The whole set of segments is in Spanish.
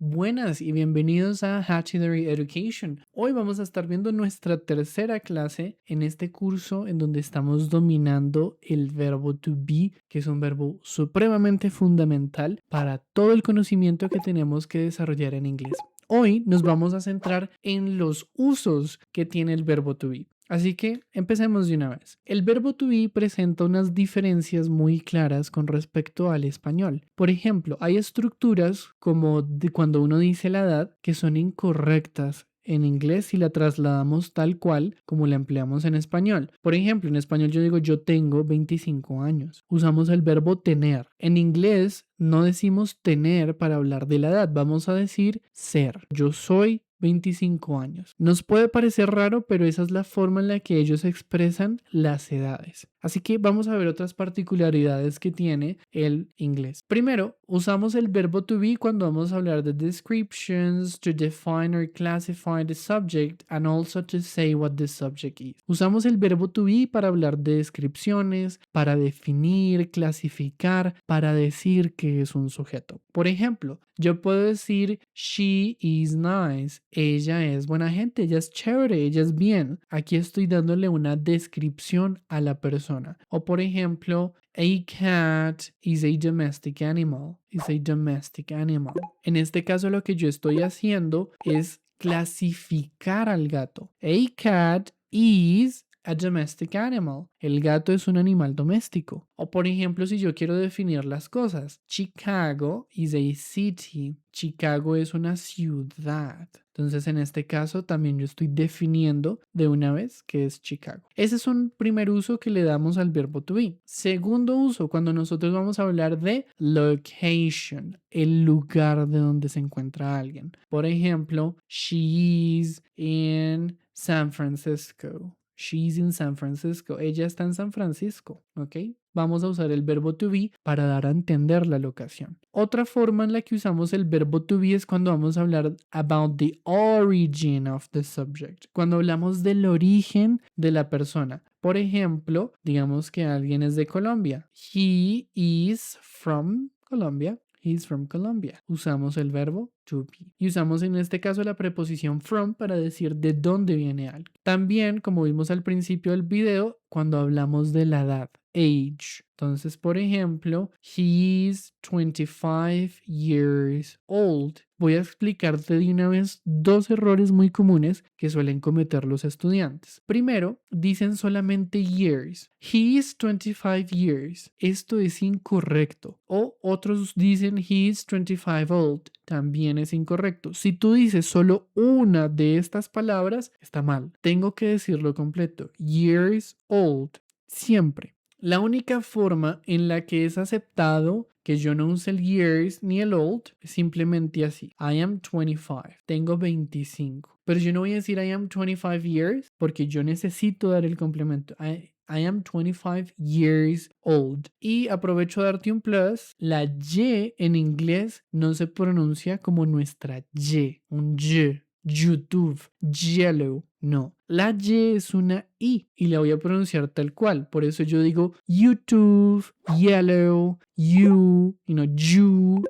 Buenas y bienvenidos a Hatchery Education. Hoy vamos a estar viendo nuestra tercera clase en este curso en donde estamos dominando el verbo to be, que es un verbo supremamente fundamental para todo el conocimiento que tenemos que desarrollar en inglés. Hoy nos vamos a centrar en los usos que tiene el verbo to be. Así que empecemos de una vez. El verbo to be presenta unas diferencias muy claras con respecto al español. Por ejemplo, hay estructuras como de cuando uno dice la edad que son incorrectas en inglés si la trasladamos tal cual como la empleamos en español. Por ejemplo, en español yo digo yo tengo 25 años. Usamos el verbo tener. En inglés no decimos tener para hablar de la edad, vamos a decir ser. Yo soy 25 años. Nos puede parecer raro, pero esa es la forma en la que ellos expresan las edades. Así que vamos a ver otras particularidades que tiene el inglés. Primero, usamos el verbo to be cuando vamos a hablar de descriptions, to define or classify the subject, and also to say what the subject is. Usamos el verbo to be para hablar de descripciones, para definir, clasificar, para decir que es un sujeto. Por ejemplo, yo puedo decir she is nice. Ella es buena gente, ella es chévere, ella es bien. Aquí estoy dándole una descripción a la persona. O por ejemplo, a cat is a domestic animal. Is a domestic animal. En este caso lo que yo estoy haciendo es clasificar al gato. A cat is a domestic animal. El gato es un animal doméstico. O por ejemplo, si yo quiero definir las cosas, Chicago is a city. Chicago es una ciudad. Entonces, en este caso, también yo estoy definiendo de una vez qué es Chicago. Ese es un primer uso que le damos al verbo to be. Segundo uso, cuando nosotros vamos a hablar de location, el lugar de donde se encuentra alguien. Por ejemplo, she is in San Francisco. She's in San Francisco. Ella está en San Francisco, ¿ok? Vamos a usar el verbo to be para dar a entender la locación. Otra forma en la que usamos el verbo to be es cuando vamos a hablar about the origin of the subject. Cuando hablamos del origen de la persona. Por ejemplo, digamos que alguien es de Colombia. He is from Colombia. He's from Colombia. Usamos el verbo to be. Y usamos en este caso la preposición from para decir de dónde viene algo. También, como vimos al principio del video, cuando hablamos de la edad, age. Entonces, por ejemplo, he is 25 years old. Voy a explicarte de una vez dos errores muy comunes que suelen cometer los estudiantes. Primero, dicen solamente years. He is 25 years. Esto es incorrecto. O otros dicen he is 25 old. También es incorrecto. Si tú dices solo una de estas palabras, está mal. Tengo que decirlo completo. Years old. Siempre. La única forma en la que es aceptado que yo no use el years ni el old es simplemente así. I am 25. Tengo 25. Pero yo no voy a decir I am 25 years porque yo necesito dar el complemento. I am 25 years old. Y aprovecho a darte un plus. La Y en inglés no se pronuncia como nuestra Y. Un Y. YouTube. Yellow. No. La Y es una I y la voy a pronunciar tal cual. Por eso yo digo YouTube, yellow, you, YouTube,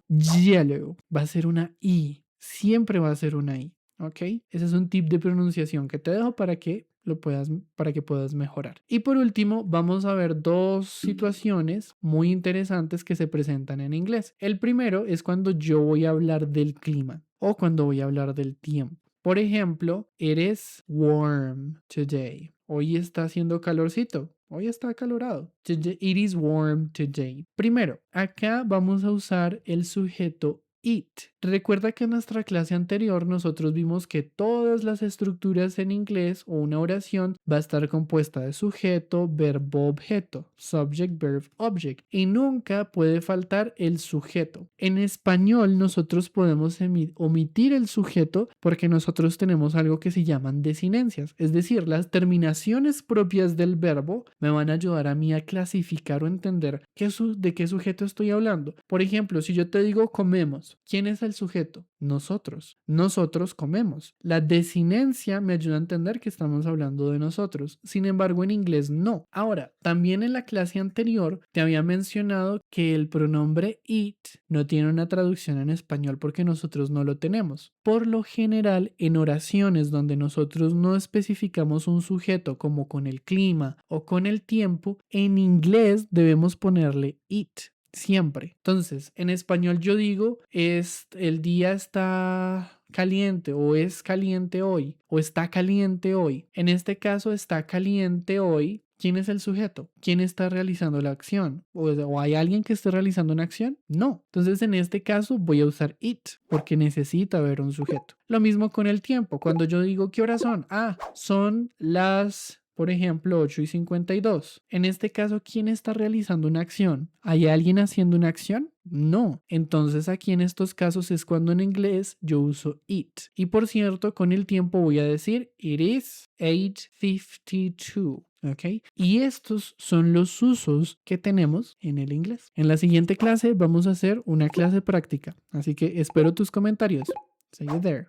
yellow. Va a ser una I. Siempre va a ser una I. ¿Ok? Ese es un tip de pronunciación que te dejo para que puedas mejorar. Y por último, vamos a ver dos situaciones muy interesantes que se presentan en inglés. El primero es cuando yo voy a hablar del clima o cuando voy a hablar del tiempo. Por ejemplo, it is warm today. Hoy está haciendo calorcito. Hoy está acalorado. It is warm today. Primero, acá vamos a usar el sujeto it. Recuerda que en nuestra clase anterior nosotros vimos que todas las estructuras en inglés o una oración va a estar compuesta de sujeto, verbo, objeto, subject, verb, object, y nunca puede faltar el sujeto. En español nosotros podemos omitir el sujeto porque nosotros tenemos algo que se llaman desinencias, es decir, las terminaciones propias del verbo me van a ayudar a mí a clasificar o entender de qué sujeto estoy hablando. Por ejemplo, si yo te digo comemos, ¿quién es el sujeto? Nosotros. Nosotros comemos. La desinencia me ayuda a entender que estamos hablando de nosotros. Sin embargo, en inglés no. Ahora, también en la clase anterior te había mencionado que el pronombre it no tiene una traducción en español porque nosotros no lo tenemos. Por lo general, en oraciones donde nosotros no especificamos un sujeto como con el clima o con el tiempo, en inglés debemos ponerle it. Siempre. Entonces, en español yo digo, el día está caliente o es caliente hoy o está caliente hoy. En este caso, está caliente hoy. ¿Quién es el sujeto? ¿Quién está realizando la acción? ¿O hay alguien que esté realizando una acción? No. Entonces, en este caso, voy a usar it porque necesita haber un sujeto. Lo mismo con el tiempo. Cuando yo digo, ¿qué horas son? Son las, por ejemplo, 8:52. En este caso, ¿quién está realizando una acción? ¿Hay alguien haciendo una acción? No. Entonces aquí en estos casos es cuando en inglés yo uso it. Y por cierto, con el tiempo voy a decir it is 8:52. ¿Ok? Y estos son los usos que tenemos en el inglés. En la siguiente clase vamos a hacer una clase práctica. Así que espero tus comentarios. See you there.